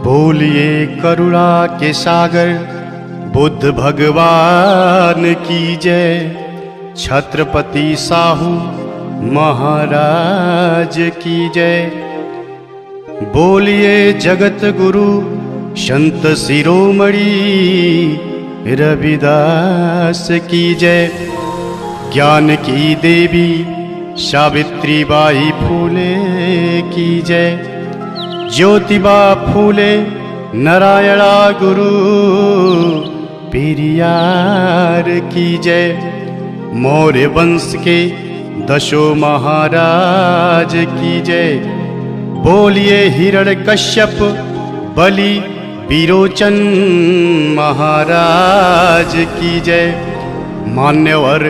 बोलिए करुणा के सागर बुद्ध भगवान की जय। छत्रपति साहू महाराज की जय। बोलिए जगत गुरु संत शिरोमणि रविदास की जय। ज्ञान की देवी सावित्री बाई फूले की जय। ज्योतिबा फूले नारायणा गुरु पेरियार की जय। मौर्य वंश के दशों महाराज की जय। बोलिए हिरण्यकश्यप बलि विरोचन महाराज की जय। मान्यवर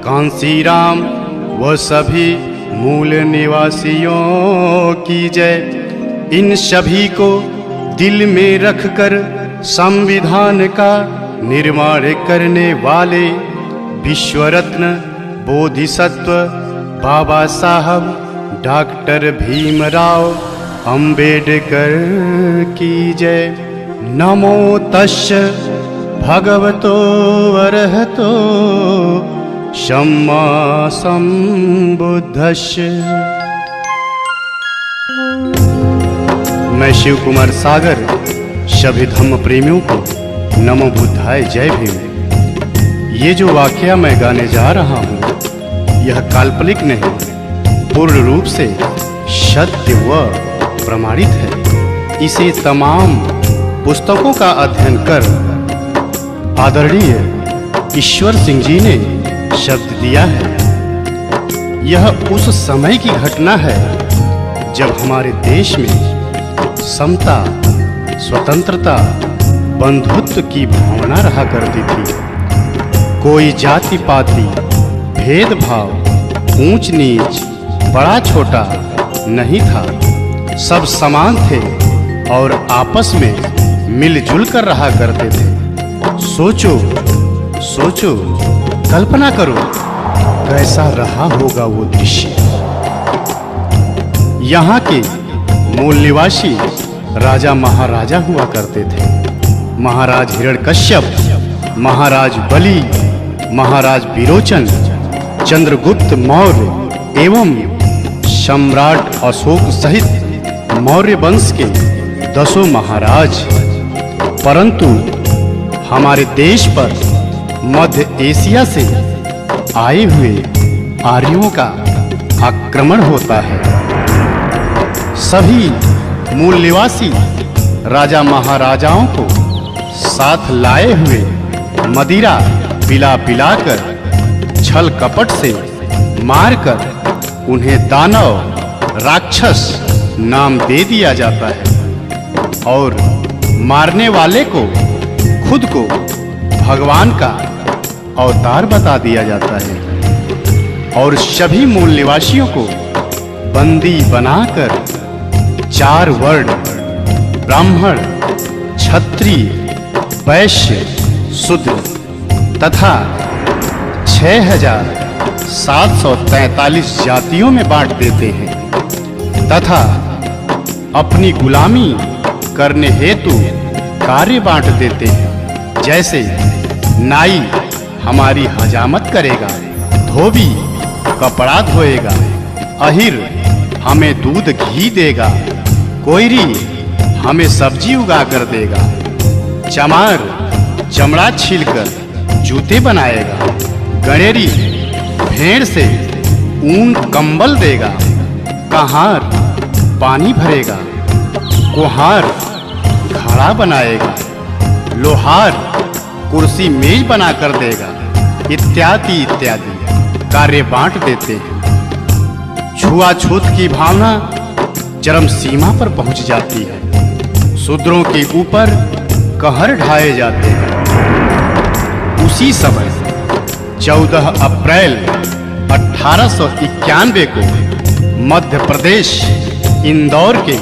कांसीराम व सभी मूल निवासियों की जय। इन सभी को दिल में रखकर संविधान का निर्माण करने वाले विश्वरत्न बोधिसत्व बाबा साहब डॉक्टर भीमराव अंबेडकर की जय। नमो तस्य भगवतो अरहतो सम्मा संबुद्धस्य। मैं शिव कुमार सागर सभी धम्म प्रेमियों को नमो बुद्धाय जय भीम। ये जो वाकया मैं गाने जा रहा हूँ यह काल्पनिक नहीं, पूर्ण रूप से सत्य व प्रमाणित है। इसे तमाम पुस्तकों का अध्ययन कर आदरणीय ईश्वर सिंह जी ने शब्द दिया है। यह उस समय की घटना है जब हमारे देश में समता, स्वतंत्रता, बंधुत्व की भावना रहा करती थी। कोई जाति पाति, भेदभाव, ऊंच नीच, बड़ा छोटा नहीं था। सब समान थे और आपस में मिलजुल कर रहा करते थे। सोचो सोचो, कल्पना करो कैसा रहा होगा वो दृश्य। यहाँ के मूल निवासी राजा महाराजा हुआ करते थे। महाराज हिरण्यकश्यप, महाराज बलि, महाराज विरोचन, चंद्रगुप्त मौर्य एवं सम्राट अशोक सहित मौर्य वंश के 10 महाराज। परंतु हमारे देश पर मध्य एशिया से आए हुए आर्यों का आक्रमण होता है। सभी मूल निवासी राजा महाराजाओं को साथ लाए हुए मदिरा पिला पिलाकर, छल कपट से मारकर उन्हें दानव, राक्षस नाम दे दिया जाता है और मारने वाले को खुद को भगवान का अवतार बता दिया जाता है और सभी मूल निवासियों को बंदी बनाकर 4 वर्ण ब्राह्मण, क्षत्रिय, वैश्य, शूद्र तथा 6743 जातियों में बांट देते हैं तथा अपनी गुलामी करने हेतु कार्य बांट देते हैं। जैसे नाई हमारी हजामत करेगा, धोबी कपड़ा धोएगा, अहिर हमें दूध घी देगा, कोयरी हमें सब्जी उगा कर देगा, चमार चमड़ा छीलकर जूते बनाएगा, गणेरी भेड़ से ऊन कंबल देगा, कहार पानी भरेगा, कुम्हार घड़ा बनाएगा, लोहार कुर्सी मेज बना कर देगा, इत्यादि इत्यादि कार्य बांट देते हैं। छुआछूत की भावना चरम सीमा पर पहुंच जाती है। शूद्रों के ऊपर कहर ढाए जाते हैं। उसी समय 14 अप्रैल 1891 को मध्य प्रदेश इंदौर के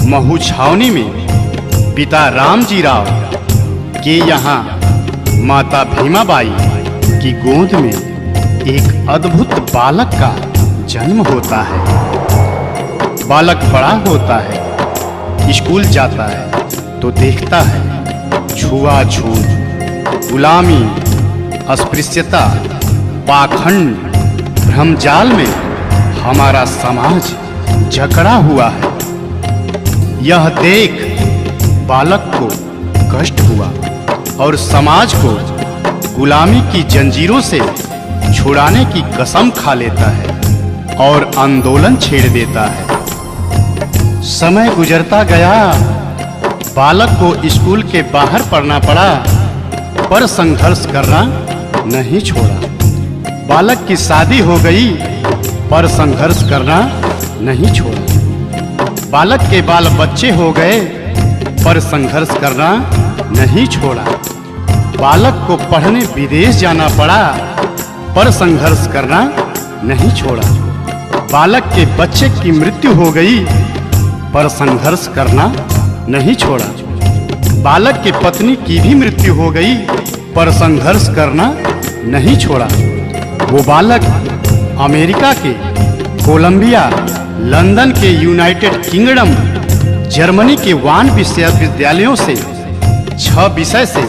महू छावनी में पिता रामजी राव के यहाँ माता भीमाबाई की गोद में एक अद्भुत बालक का जन्म होता है। बालक बड़ा होता है स्कूल जाता है तो देखता है छुआछूत, गुलामी, अस्पृश्यता, पाखंड, भ्रमजाल में हमारा समाज जकड़ा हुआ है। यह देख बालक को कष्ट हुआ और समाज को गुलामी की जंजीरों से छुड़ाने की कसम खा लेता है और आंदोलन छेड़ देता है। समय गुजरता गया, बालक को स्कूल के बाहर पढ़ना पड़ा, पर संघर्ष करना नहीं छोड़ा। बालक की शादी हो गई, पर संघर्ष करना नहीं छोड़ा। बालक के बाल बच्चे हो गए, पर संघर्ष करना नहीं छोड़ा। बालक को पढ़ने विदेश जाना पड़ा, पर संघर्ष करना नहीं छोड़ा। बालक के बच्चे की मृत्यु हो गई, पर संघर्ष करना नहीं छोड़ा। बालक की पत्नी की भी मृत्यु हो गई, पर संघर्ष करना नहीं छोड़ा। वो बालक अमेरिका के कोलंबिया, लंदन के यूनाइटेड किंगडम, जर्मनी के वान विश्वविद्यालयों से 6 विषय से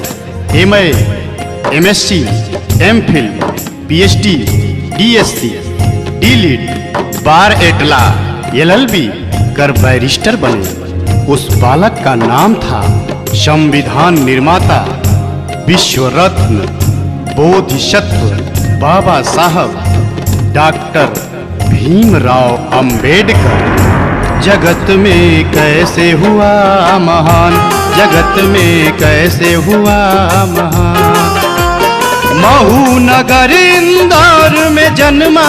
MA, MSc, MPhil, PhD, DSc, DLiD, बार एट लॉ, LLB कर बैरिस्टर बने। उस बालक का नाम था संविधान निर्माता, विश्व रत्न, बोधिसत्व बाबा साहब डॉक्टर भीमराव अंबेडकर। जगत में कैसे हुआ महान, जगत में कैसे हुआ महान। महू नगर इंदौर में जन्मा,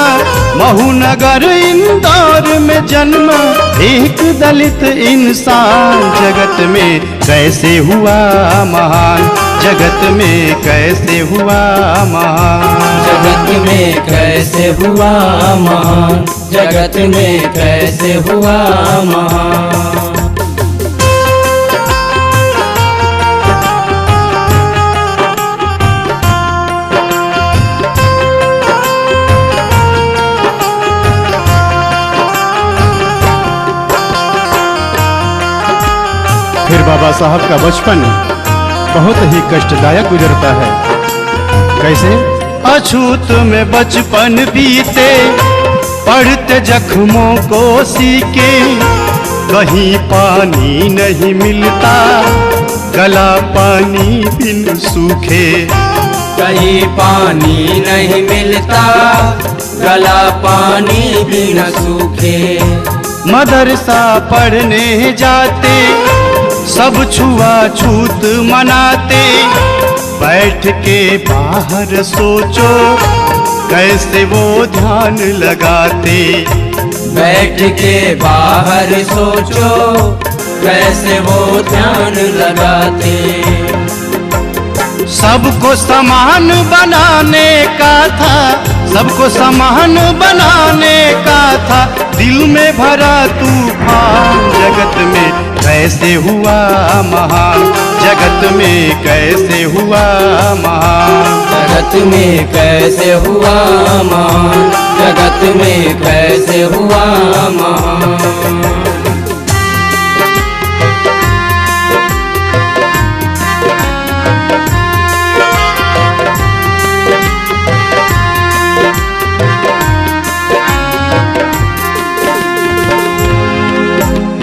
महू नगर इंदौर में जन्मा एक दलित इंसान। जगत में कैसे हुआ महान, जगत में कैसे हुआ महान। जगत में कैसे हुआ महान, जगत में कैसे हुआ महान। फिर बाबा साहब का बचपन बहुत ही कष्टदायक गुजरता है। कैसे? अछूत में बचपन बीते, पढ़ते जख्मों को सीके। कहीं पानी नहीं मिलता, गला पानी बिन सूखे। कहीं पानी नहीं मिलता, गला पानी बिन सूखे। मदरसा पढ़ने जाते, सब छुआछूत मनाते। बैठ के बाहर सोचो, कैसे वो ध्यान लगाते। बैठ के बाहर सोचो, कैसे वो ध्यान लगाते। सबको समान बनाने का था, सबको समान बनाने का था। दिल में भरा तूफान, जगत में कैसे हुआ महान, जगत में कैसे हुआ महान। जगत में कैसे हुआ महान, जगत में कैसे हुआ महान।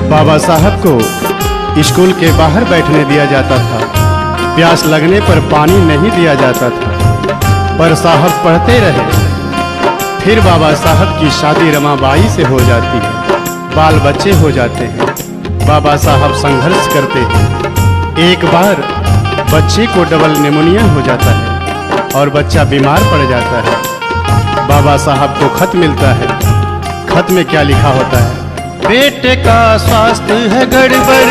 बाबा साहब को स्कूल के बाहर बैठने दिया जाता था। प्यास लगने पर पानी नहीं दिया जाता था, पर साहब पढ़ते रहे। फिर बाबा साहब की शादी रमाबाई से हो जाती है, बाल बच्चे हो जाते हैं। बाबा साहब संघर्ष करते हैं। एक बार बच्चे को डबल निमोनिया हो जाता है और बच्चा बीमार पड़ जाता है। बाबा साहब को खत मिलता है। खत में क्या लिखा होता है? बेटे का स्वास्थ्य है गड़बड़,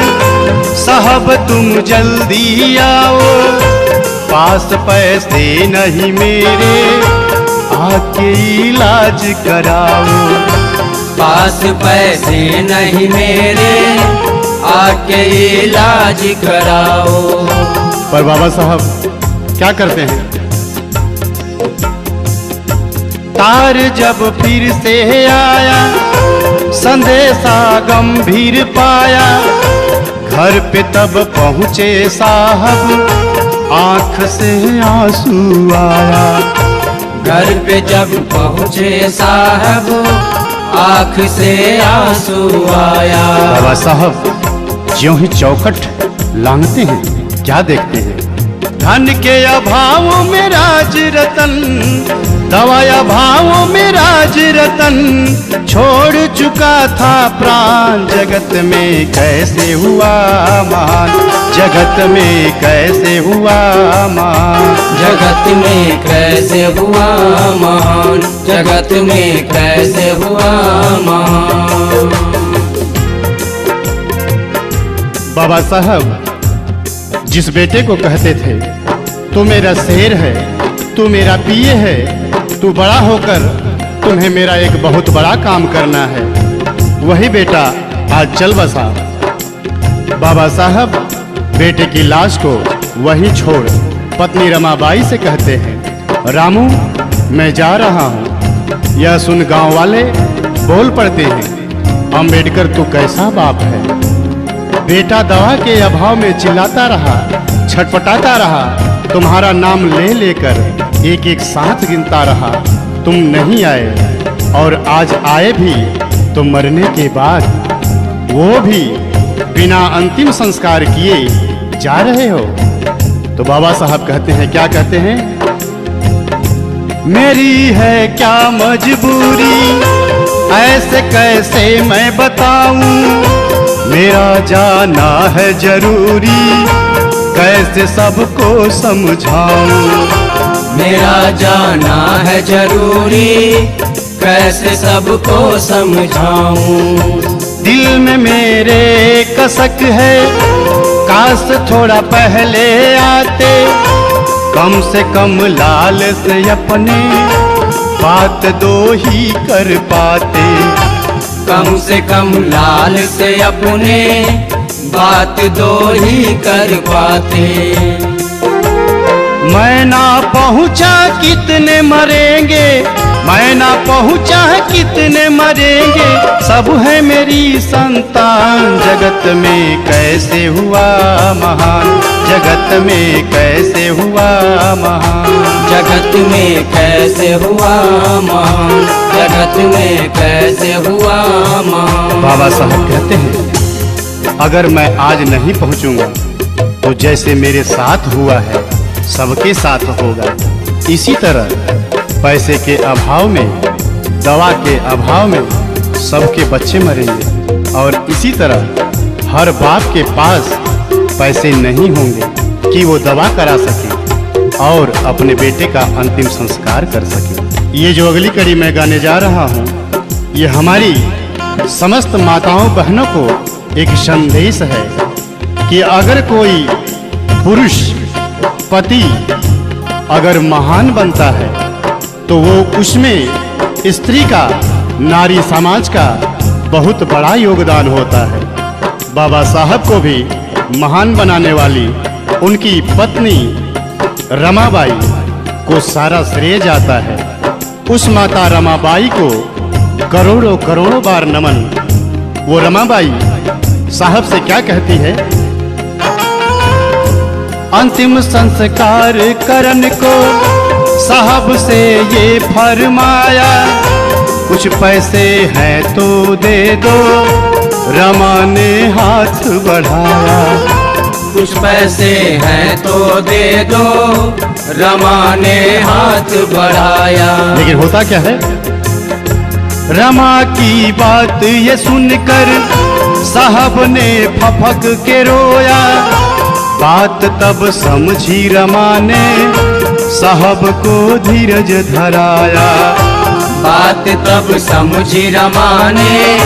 साहब तुम जल्दी आओ। पास पैसे नहीं मेरे, आके इलाज कराओ। पास पैसे नहीं मेरे, आके इलाज कराओ। पर बाबा साहब क्या करते हैं? तार जब फिर से आया, संदेशा गंभीर पाया। घर पे तब पहुँचे साहब आँख से आंसू आया। घर पे जब पहुँचे साहब आँख से आंसू आया। बाबा साहब ज्यों ही चौखट लांघते हैं क्या देखते हैं? धन के अभाव में राज रतन, दवा अभाव में राज रतन छोड़ चुका था प्राण। जगत में कैसे हुआ महान, जगत में कैसे हुआ महान, जगत में कैसे हुआ महान, जगत में कैसे हुआ महान। बाबा साहब जिस बेटे को कहते थे तू मेरा शेर है, तू मेरा पिए है, तू बड़ा होकर तुम्हें मेरा एक बहुत बड़ा काम करना है, वही बेटा आज चल बसा। बाबा साहब बेटे की लाश को वहीं छोड़ पत्नी रमाबाई से कहते हैं, रामू मैं जा रहा हूँ। यह सुन गांव वाले बोल पड़ते हैं, अम्बेडकर तू कैसा बाप है। बेटा दवा के अभाव में चिल्लाता रहा, छटपटाता रहा, तुम्हारा नाम ले लेकर एक एक सांस गिनता रहा, तुम नहीं आए और आज आए भी तो मरने के बाद, वो भी बिना अंतिम संस्कार किए जा रहे हो। तो बाबा साहब कहते हैं, क्या कहते हैं? मेरी है क्या मजबूरी ऐसे कैसे मैं बताऊं, मेरा जाना है जरूरी कैसे सबको समझाऊं। मेरा जाना है जरूरी कैसे सबको समझाऊं। दिल में मेरे कसक है काश थोड़ा पहले आते, कम से कम लाल से अपने बात दो ही कर पाते। कम से कम लाल से अपने बात दो ही कर पाते। मैं ना पहुंचा कितने मरेंगे, मैं ना पहुंचा कितने मरेंगे, सब है मेरी संतान। जगत में कैसे हुआ महान, जगत में कैसे हुआ महान, जगत में कैसे हुआ महान, जगत में कैसे हुआ महान। बाबा साहब कहते हैं, अगर मैं आज नहीं पहुंचूंगा तो जैसे मेरे साथ हुआ है सबके साथ होगा। इसी तरह पैसे के अभाव में, दवा के अभाव में सबके बच्चे मरेंगे और इसी तरह हर बाप के पास पैसे नहीं होंगे कि वो दवा करा सके और अपने बेटे का अंतिम संस्कार कर सके। ये जो अगली कड़ी मैं गाने जा रहा हूँ, ये हमारी समस्त माताओं बहनों को एक संदेश है कि अगर कोई पुरुष पति अगर महान बनता है तो वो उसमें स्त्री का, नारी समाज का बहुत बड़ा योगदान होता है। बाबा साहब को भी महान बनाने वाली उनकी पत्नी रमाबाई को सारा श्रेय जाता है। उस माता रमाबाई को करोड़ों करोड़ों बार नमन। वो रमाबाई साहब से क्या कहती है? अंतिम संस्कार करन को साहब से ये फरमाया, कुछ पैसे हैं तो दे दो, रमा ने हाथ बढ़ाया। कुछ पैसे हैं तो दे दो, रमा ने हाथ बढ़ाया। लेकिन होता क्या है? रमा की बात ये सुनकर साहब ने फफक के रोया, बात तब समझी रमा ने साहब को धीरज धराया। बात तब समझी रमा ने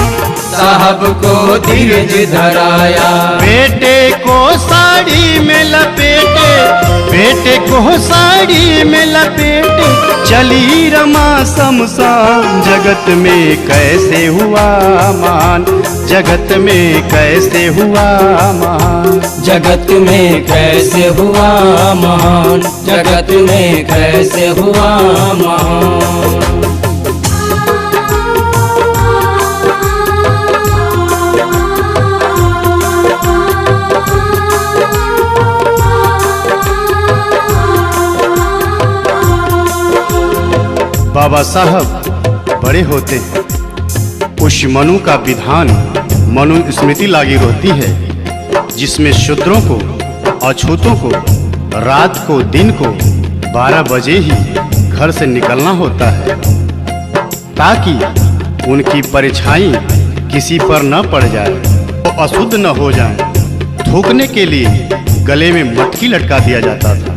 साहब को धीरज धराया। बेटे को साड़ी में लपेटे, बेटे को साड़ी में लपेटे चली रमा शमशान। जगत में कैसे हुआ मान, जगत में कैसे हुआ मान, जगत में कैसे हुआ महान, जगत में कैसे हुआ महान। बाबा साहब बड़े होते हैं। उस मनु का विधान मनु स्मृति लागू होती है, जिसमें शूद्रों को, अछूतों को रात को, दिन को 12 बजे ही घर से निकलना होता है, ताकि उनकी परछाई किसी पर न पड़ जाए, वो अशुद्ध न हो जाए। थूकने के लिए गले में मटकी लटका दिया जाता था,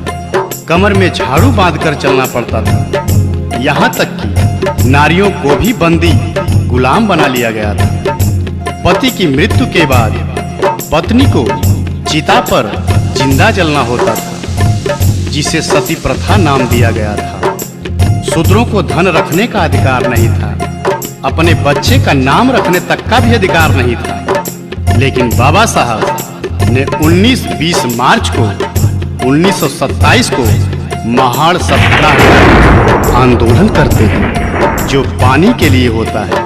कमर में झाड़ू बांधकर चलना पड़ता था। यहाँ तक कि नारियों को भी बंदी गुलाम बना लिया गया था। पति की मृत्यु के बाद पत्नी को चिता पर जिंदा जलना होता था, जिसे सती प्रथा नाम दिया गया था। शूद्रों को धन रखने का अधिकार नहीं था, अपने बच्चे का नाम रखने तक का भी अधिकार नहीं था। लेकिन बाबा साहब ने 19-20 मार्च को 1927 को महाड़ सत्याग्रह आंदोलन करते हैं, जो पानी के लिए होता है।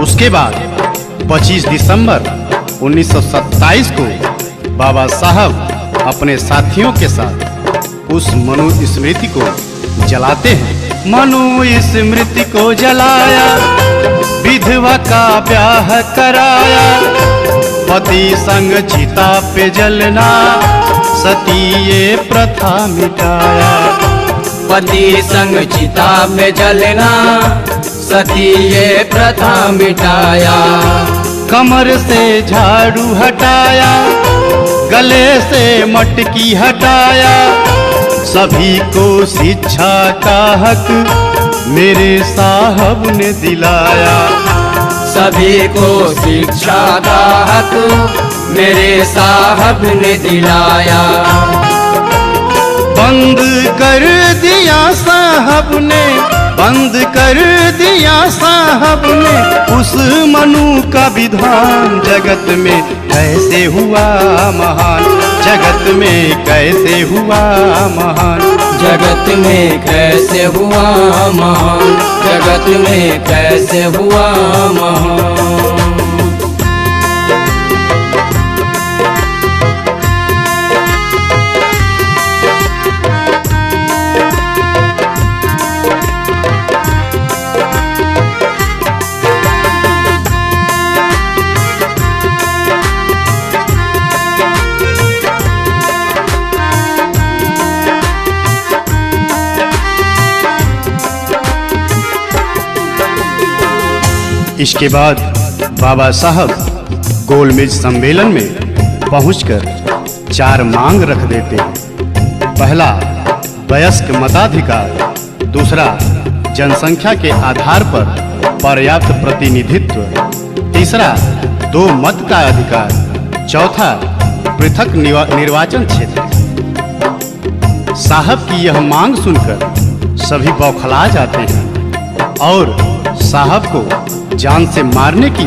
उसके बाद 25 दिसंबर 1927 को बाबा साहब अपने साथियों के साथ उस मनु स्मृति को जलाते हैं। मनु स्मृति को जलाया, विधवा का ब्याह कराया, पति संग चिता पे जलना, सती ये प्रथा मिटाया। पति संग चिता पे जलना, सती ये प्रथा मिटाया। कमर से झाड़ू हटाया, गले से मटकी हटाया, सभी को शिक्षा का हक मेरे साहब ने दिलाया। सभी को शिक्षा का हक मेरे साहब ने दिलाया। बंद कर दिया साहब ने, बंद कर दिया साहब ने उस मनु का विधान। जगत में कैसे हुआ महान, जगत में कैसे हुआ महान, जगत में कैसे हुआ महान, जगत में कैसे हुआ महान। इसके बाद बाबा साहब गोलमेज सम्मेलन में पहुंचकर 4 मांग रख देते हैं। पहला, वयस्क मताधिकार। दूसरा, जनसंख्या के आधार पर पर्याप्त प्रतिनिधित्व। तीसरा, 2 मत का अधिकार। चौथा, पृथक निर्वाचन क्षेत्र। साहब की यह मांग सुनकर सभी बौखला जाते हैं और साहब को जान से मारने की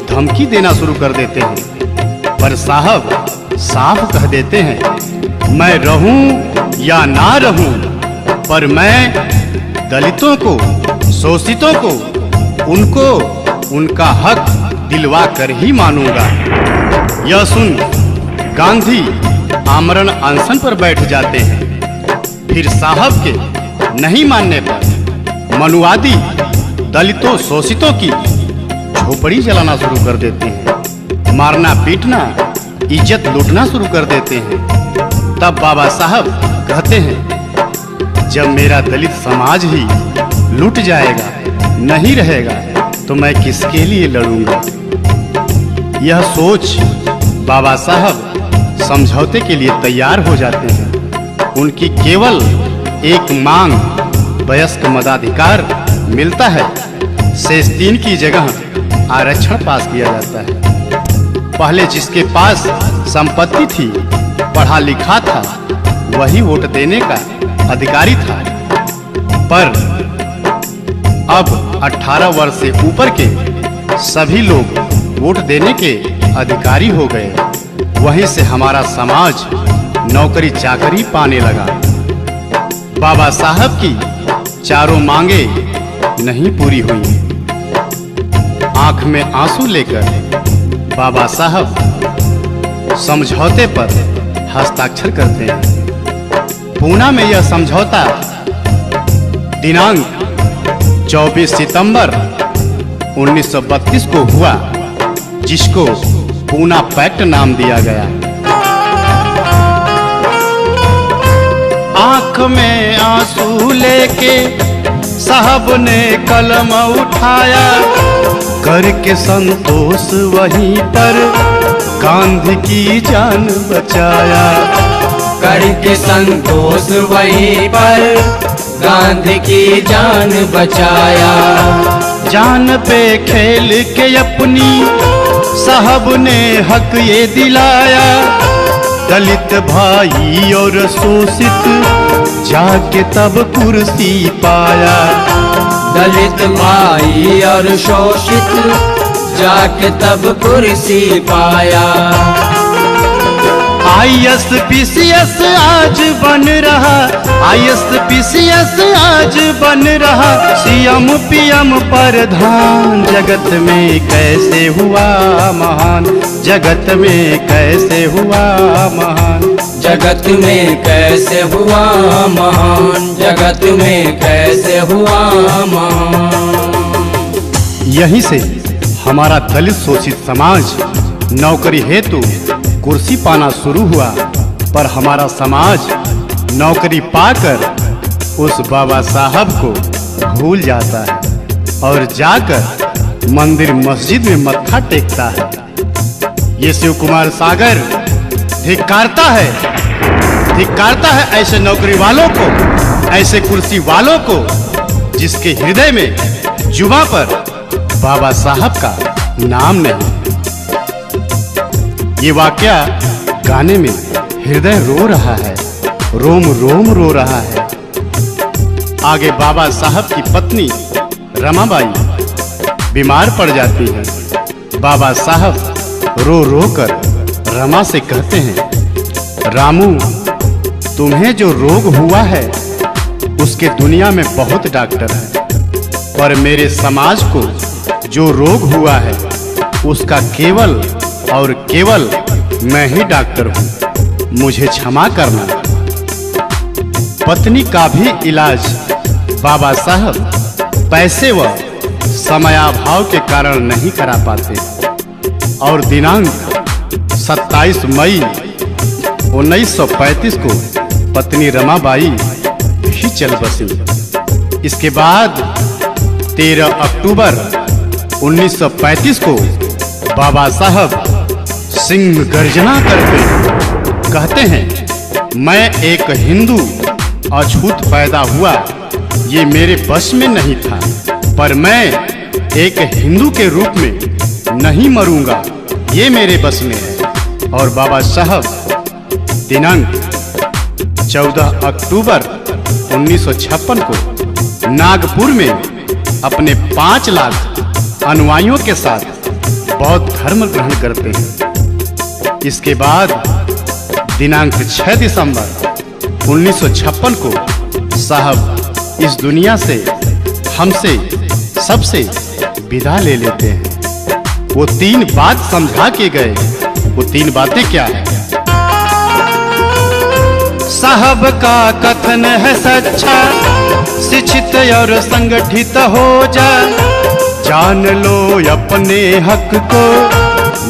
धमकी देना शुरू कर देते हैं। पर साहब साफ कह देते हैं, मैं रहूं या ना रहूं, पर मैं दलितों को, शोषितों को, उनको उनका हक दिलवा कर ही मानूंगा। यह सुन गांधी आमरण अनशन पर बैठ जाते हैं। फिर साहब के नहीं मानने पर मनुवादी दलितों, शोषितों की झोपड़ी जलाना शुरू कर देते हैं, मारना पीटना, इज्जत लूटना शुरू कर देते हैं। तब बाबा साहब कहते हैं, जब मेरा दलित समाज ही लूट जाएगा, नहीं रहेगा, तो मैं किसके लिए लड़ूंगा। यह सोच बाबा साहब समझौते के लिए तैयार हो जाते हैं। उनकी केवल एक मांग, वयस्क मताधिकार मिलता है। शेष 3 की जगह आरक्षण पास किया जाता है। पहले जिसके पास संपत्ति थी, पढ़ा लिखा था, वही वोट देने का अधिकारी था। पर अब 18 वर्ष से ऊपर के सभी लोग वोट देने के अधिकारी हो गए। वहीं से हमारा समाज नौकरी चाकरी पाने लगा। बाबा साहब की चारों मांगे नहीं पूरी हुई। आंख में आंसू लेकर बाबा साहब समझौते पर हस्ताक्षर करते हैं। पूना में यह समझौता दिनांक 24 सितंबर 1932 को हुआ, जिसको पूना पैक्ट नाम दिया गया। आंख में आंसू लेके साहब ने कलम उठाया, करके संतोष वहीं पर गांधी की जान बचाया। करके संतोष वहीं पर गांधी की जान बचाया। जान पे खेल के अपनी साहब ने हक ये दिलाया, दलित भाई और शोषित जाके तब कुर्सी पाया। दलित भाई और शोषित जाके तब कुर्सी पाया। ISPCS आज बन रहा, ISPCS आज बन रहा, CM PM प्रधान। जगत में कैसे हुआ महान, जगत में कैसे हुआ महान, जगत में कैसे हुआ महान, जगत में कैसे हुआ महान। यहीं से हमारा दलित शोषित समाज नौकरी हेतु कुर्सी पाना शुरू हुआ, पर हमारा समाज नौकरी पाकर उस बाबा साहब को भूल जाता है और जाकर मंदिर मस्जिद में मत्था टेकता है। ये शिव कुमार सागर धिक्कारता है ऐसे नौकरी वालों को, ऐसे कुर्सी वालों को, जिसके हृदय में जुबां पर बाबा साहब का नाम नहीं। ये वाकया गाने में हृदय रो रहा है, रोम रोम रो रहा है। आगे बाबा साहब की पत्नी रमाबाई बीमार पड़ जाती है। बाबा साहब रो रो कर रमा से कहते हैं, रामू, तुम्हें जो रोग हुआ है उसके दुनिया में बहुत डॉक्टर हैं, पर मेरे समाज को जो रोग हुआ है उसका केवल और केवल मैं ही डॉक्टर हूँ, मुझे क्षमा करना। पत्नी का भी इलाज बाबा साहब पैसे व समयाभाव के कारण नहीं करा पाते और दिनांक 27 मई 1935 को पत्नी रमाबाई भी चल बसी। इसके बाद 13 अक्टूबर 1935 को बाबा साहब सिंह गर्जना करके कहते हैं, मैं एक हिंदू अछूत पैदा हुआ, ये मेरे बस में नहीं था, पर मैं एक हिंदू के रूप में नहीं मरूंगा, ये मेरे बस में है। और बाबा साहब दिनांक 14 अक्टूबर 1956 को नागपुर में अपने 5 लाख अनुयायियों के साथ बौद्ध धर्म ग्रहण करते हैं। इसके बाद दिनांक 6 दिसंबर 1956 को साहब इस दुनिया से हमसे सबसे विदा ले लेते हैं। वो 3 बात समझा के गए, वो 3 बातें क्या है? साहब का कथन है सच्चा, शिक्षित और संगठित हो जा, जान लो अपने हक को,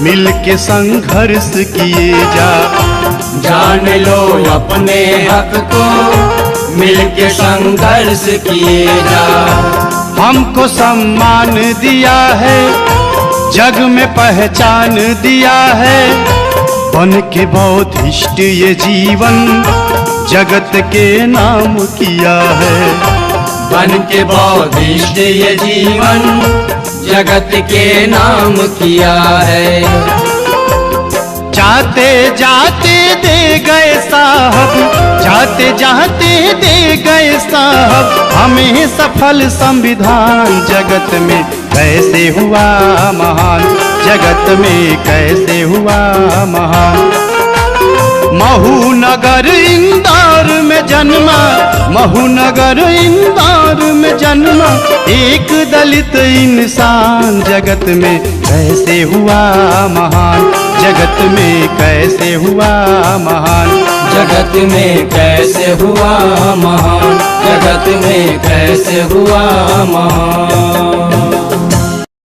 मिल के संघर्ष किए जा। जान लो अपने हक को, मिल के संघर्ष किए जा। हमको सम्मान दिया है, जग में पहचान दिया है, बन के बौद्धिस्ट ये जीवन जगत के नाम किया है। बन के बौद्धिस्ट ये जीवन जगत के नाम किया है। जाते जाते दे गए साहब, जाते जाते दे गए साहब, हमें सफल संविधान। जगत में कैसे हुआ महान, जगत में कैसे हुआ महान। महू नगर इंदौर में जन्मा, महू नगर इंदौर में जन्मा, एक दलित इंसान। जगत में कैसे हुआ महान, जगत में कैसे हुआ महान। जगत में कैसे हुआ महान, जगत में कैसे हुआ महान।